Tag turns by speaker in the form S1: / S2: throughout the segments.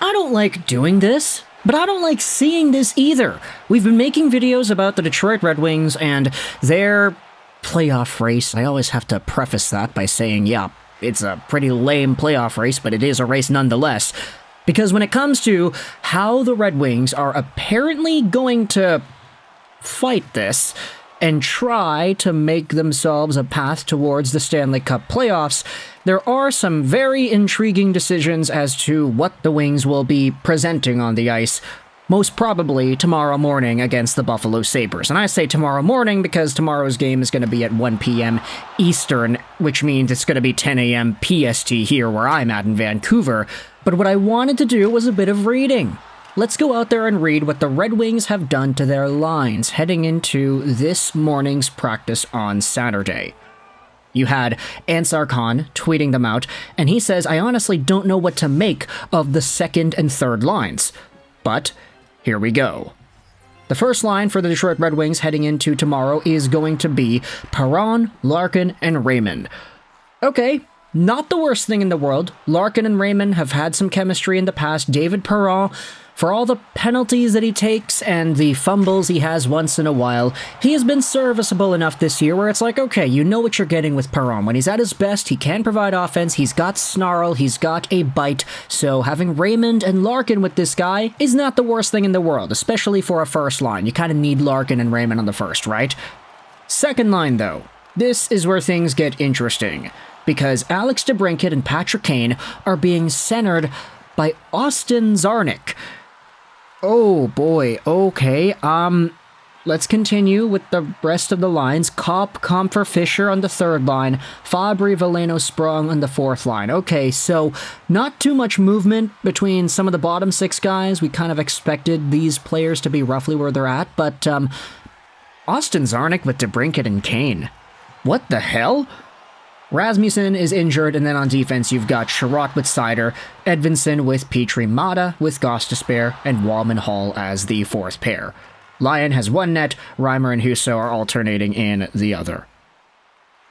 S1: I don't like doing this, but I don't like seeing this either. We've been making videos about the Detroit Red Wings and their playoff race. I always have to preface that by saying, yeah, it's a pretty lame playoff race, but it is a race nonetheless. Because when it comes to how the Red Wings are apparently going to fight this and try to make themselves a path towards the Stanley Cup Playoffs, there are some very intriguing decisions as to what the Wings will be presenting on the ice, most probably tomorrow morning against the Buffalo Sabres. And I say tomorrow morning because tomorrow's game is going to be at 1 p.m. Eastern, which means it's going to be 10 a.m. PST here where I'm at in Vancouver. But what I wanted to do was a bit of reading. Let's go out there and read what the Red Wings have done to their lines heading into this morning's practice on Saturday. You had Ansar Khan tweeting them out, and he says, I honestly don't know what to make of the second and third lines. But here we go. The first line for the Detroit Red Wings heading into tomorrow is going to be Perron, Larkin, and Raymond. Okay, not the worst thing in the world. Larkin and Raymond have had some chemistry in the past. David Perron, for all the penalties that he takes and the fumbles he has once in a while, he has been serviceable enough this year where it's like, okay, you know what you're getting with Perron. When he's at his best, he can provide offense, he's got snarl, he's got a bite, so having Raymond and Larkin with this guy is not the worst thing in the world, especially for a first line. You kind of need Larkin and Raymond on the first, right? Second line, though. This is where things get interesting, because Alex DeBrincat and Patrick Kane are being centered by Austin Czarnik. Oh boy, okay, let's continue with the rest of the lines. Kopp, Comfer, Fisher on the third line, Fabry, Veleno, Sprong on the fourth line. Okay, so not too much movement between some of the bottom six guys. We kind of expected these players to be roughly where they're at, but Austin Czarnik with DeBrincat and Kane. What the hell? Rasmussen is injured, and then on defense you've got Sherratt with Seider, Edvinsson with Petrie, Mata with Gostisbehere, and Wallman Hall as the fourth pair. Lyon has one net, Reimer and Husso are alternating in the other.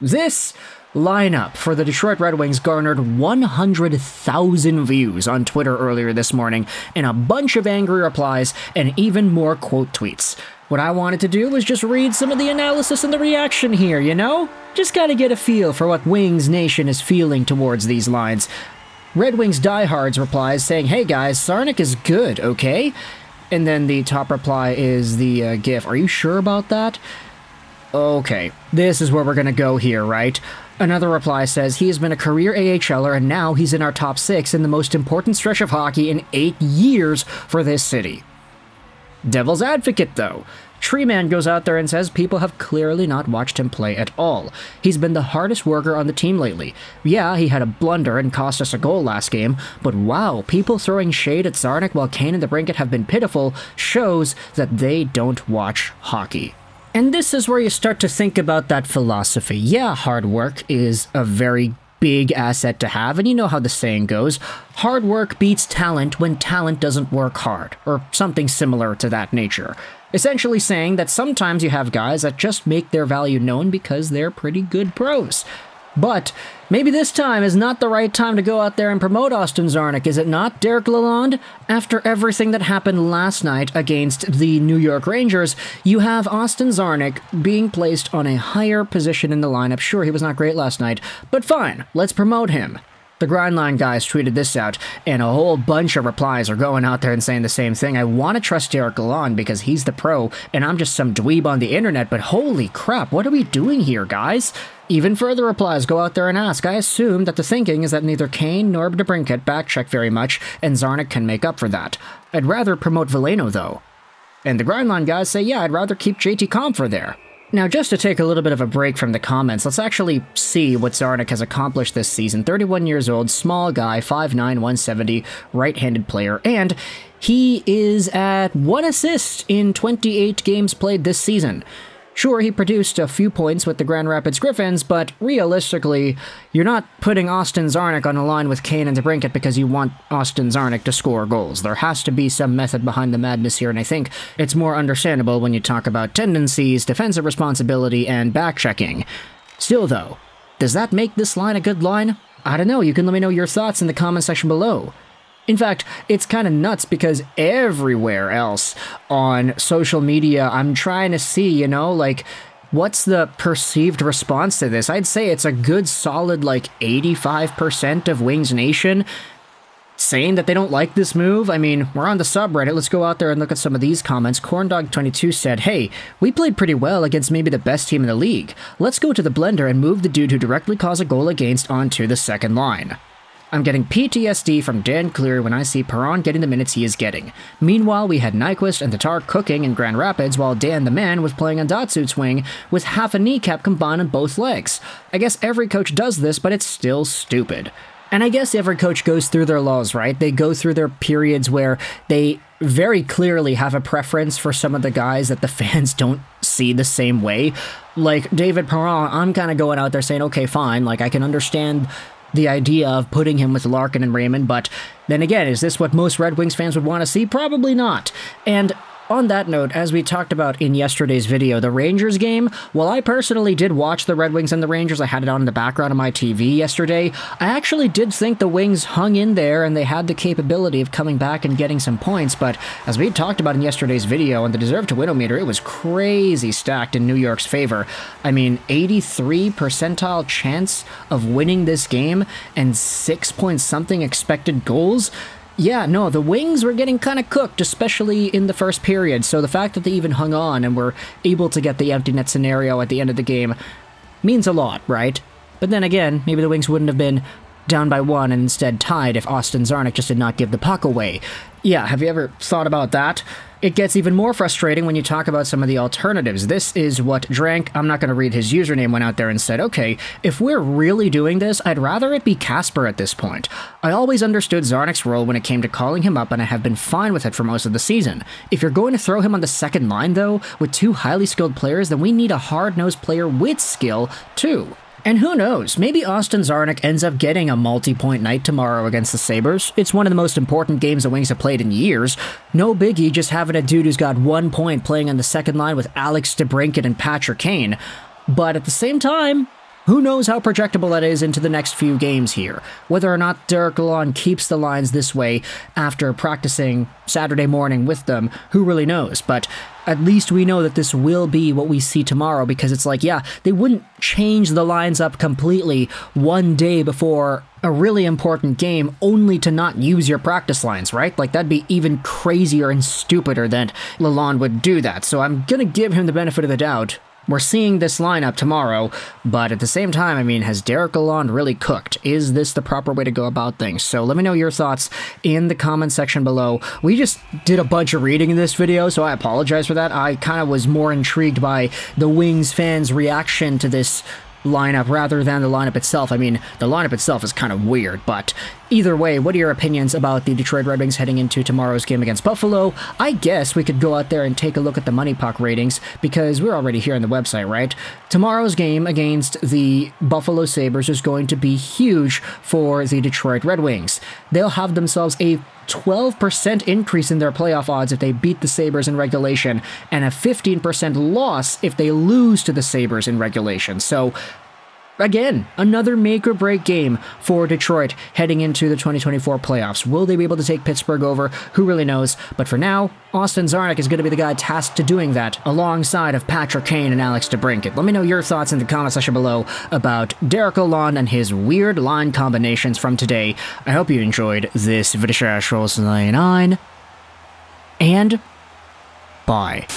S1: This lineup for the Detroit Red Wings garnered 100,000 views on Twitter earlier this morning, and a bunch of angry replies, and even more quote tweets. What I wanted to do was just read some of the analysis and the reaction here, you know? Just gotta get a feel for what Wings Nation is feeling towards these lines. Red Wings Diehards replies saying, hey guys, Czarnik is good, okay? And then the top reply is the gif. Are you sure about that? Okay, this is where we're gonna go here, right? Another reply says, he has been a career AHLer and now he's in our top 6 in the most important stretch of hockey in 8 years for this city. Devil's advocate, though. Treeman goes out there and says people have clearly not watched him play at all. He's been the hardest worker on the team lately. Yeah, he had a blunder and cost us a goal last game, but wow, people throwing shade at Czarnik while Kane and DeBrincat have been pitiful shows that they don't watch hockey. And this is where you start to think about that philosophy. Yeah, hard work is a very big asset to have, and you know how the saying goes, hard work beats talent when talent doesn't work hard, or something similar to that nature. Essentially saying that sometimes you have guys that just make their value known because they're pretty good pros. But maybe this time is not the right time to go out there and promote Austin Czarnik, is it not, Derek Lalonde? After everything that happened last night against the New York Rangers, you have Austin Czarnik being placed on a higher position in the lineup. Sure, he was not great last night, but fine, let's promote him. The Grindline guys tweeted this out, and a whole bunch of replies are going out there and saying the same thing. I want to trust Derek Lalonde because he's the pro, and I'm just some dweeb on the internet, but holy crap, what are we doing here, guys? Even further replies go out there and ask, I assume that the thinking is that neither Kane nor DeBrincat backcheck very much, and Czarnik can make up for that. I'd rather promote Veleno, though. And the Grindline guys say, yeah, I'd rather keep JT Compher there. Now, just to take a little bit of a break from the comments, let's actually see what Czarnik has accomplished this season. 31 years old, small guy, 5'9", 170, right-handed player, and he is at 1 assist in 28 games played this season. Sure, he produced a few points with the Grand Rapids Griffins, but realistically, you're not putting Austin Czarnik on a line with Kane and DeBrincat because you want Austin Czarnik to score goals. There has to be some method behind the madness here, and I think it's more understandable when you talk about tendencies, defensive responsibility, and back-checking. Still, though, does that make this line a good line? I don't know, you can let me know your thoughts in the comment section below. In fact, it's kind of nuts because everywhere else on social media, I'm trying to see, like, what's the perceived response to this? I'd say it's a good solid, 85% of Wings Nation saying that they don't like this move. I mean, we're on the subreddit. Let's go out there and look at some of these comments. Corndog22 said, "Hey, we played pretty well against maybe the best team in the league. Let's go to the blender and move the dude who directly caused a goal against onto the second line. I'm getting PTSD from Dan Cleary when I see Perron getting the minutes he is getting. Meanwhile, we had Nyquist and Tatar cooking in Grand Rapids while Dan the Man was playing on Datsut's wing with half a kneecap combined on both legs. I guess every coach does this, but it's still stupid." And I guess every coach goes through their laws, right? They go through their periods where they very clearly have a preference for some of the guys that the fans don't see the same way. Like David Perron, I'm kind of going out there saying, okay, fine, I can understand the idea of putting him with Larkin and Raymond, but then again, is this what most Red Wings fans would want to see? Probably not. And on that note, as we talked about in yesterday's video, the Rangers game, while I personally did watch the Red Wings and the Rangers, I had it on in the background of my TV yesterday, I actually did think the Wings hung in there and they had the capability of coming back and getting some points, but as we talked about in yesterday's video, on the deserve to win-o-meter, it was crazy stacked in New York's favor. I mean, 83 percentile chance of winning this game and 6-point-something expected goals. Yeah, no, the Wings were getting kind of cooked, especially in the first period, so the fact that they even hung on and were able to get the empty net scenario at the end of the game means a lot, right? But then again, maybe the Wings wouldn't have been down by 1 and instead tied if Austin Czarnik just did not give the puck away. Yeah, have you ever thought about that? It gets even more frustrating when you talk about some of the alternatives. This is what Drank, I'm not going to read his username, went out there and said, okay, if we're really doing this, I'd rather it be Casper at this point. I always understood Czarnik's role when it came to calling him up, and I have been fine with it for most of the season. If you're going to throw him on the second line, though, with 2 highly skilled players, then we need a hard-nosed player with skill, too. And who knows, maybe Austin Czarnik ends up getting a multi-point night tomorrow against the Sabres. It's one of the most important games the Wings have played in years. No biggie just having a dude who's got 1 point playing on the second line with Alex DeBrincat and Patrick Kane. But at the same time, who knows how projectable that is into the next few games here. Whether or not Derek Lalonde keeps the lines this way after practicing Saturday morning with them, who really knows? But at least we know that this will be what we see tomorrow, because it's yeah, they wouldn't change the lines up completely one day before a really important game only to not use your practice lines, right? That'd be even crazier and stupider than Lalonde would do that. So I'm gonna give him the benefit of the doubt. We're seeing this lineup tomorrow, but at the same time, I mean, has Derek Lalonde really cooked? Is this the proper way to go about things? So let me know your thoughts in the comment section below. We just did a bunch of reading in this video, so I apologize for that. I kind of was more intrigued by the Wings fans' reaction to this lineup rather than the lineup itself. I mean, the lineup itself is kind of weird, but either way, what are your opinions about the Detroit Red Wings heading into tomorrow's game against Buffalo? I guess we could go out there and take a look at the Money Puck ratings, because we're already here on the website, right? Tomorrow's game against the Buffalo Sabres is going to be huge for the Detroit Red Wings. They'll have themselves a 12% increase in their playoff odds if they beat the Sabres in regulation, and a 15% loss if they lose to the Sabres in regulation. So, again, another make-or-break game for Detroit heading into the 2024 playoffs. Will they be able to take Pittsburgh over? Who really knows? But for now, Austin Czarnik is going to be the guy tasked to doing that, alongside of Patrick Kane and Alex DeBrincat. Let me know your thoughts in the comment section below about Derek Lalonde and his weird line combinations from today. I hope you enjoyed this video. And bye.